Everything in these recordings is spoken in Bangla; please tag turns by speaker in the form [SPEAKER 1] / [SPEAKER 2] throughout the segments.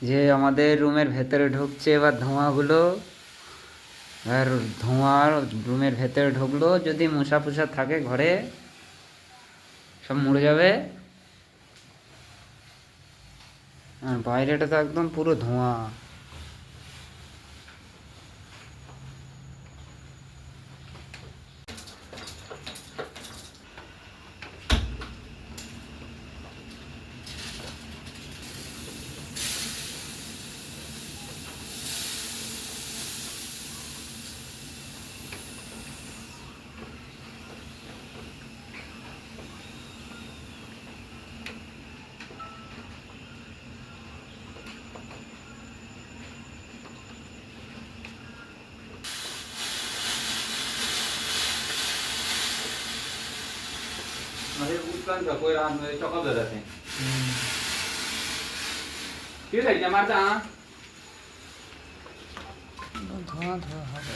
[SPEAKER 1] যে আমাদের রুমের ভেতরে ঢুকছে এবার ধোঁয়াগুলো। আর ধোঁয়ার রুমের ভেতরে ঢুকলো, যদি মশা ফুসা থাকে ঘরে সব মরে যাবে। আর বাইরেটা তো একদম পুরো ধোঁয়া। ধোঁয়া ধোঁয়া হবে।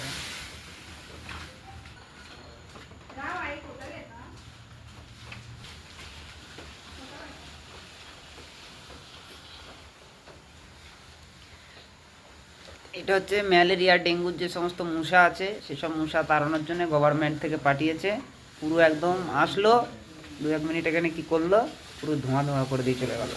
[SPEAKER 1] এটা হচ্ছে ম্যালেরিয়া ডেঙ্গুর যে সমস্ত মশা আছে সেসব মশা তাড়ানোর জন্য গভর্নমেন্ট থেকে পাঠিয়েছে। পুরো একদম আসলো, 2-1 মিনিট এখানে কি করলো, পুরো ধোঁয়া ধোঁয়া করে দিয়ে চলে গেল।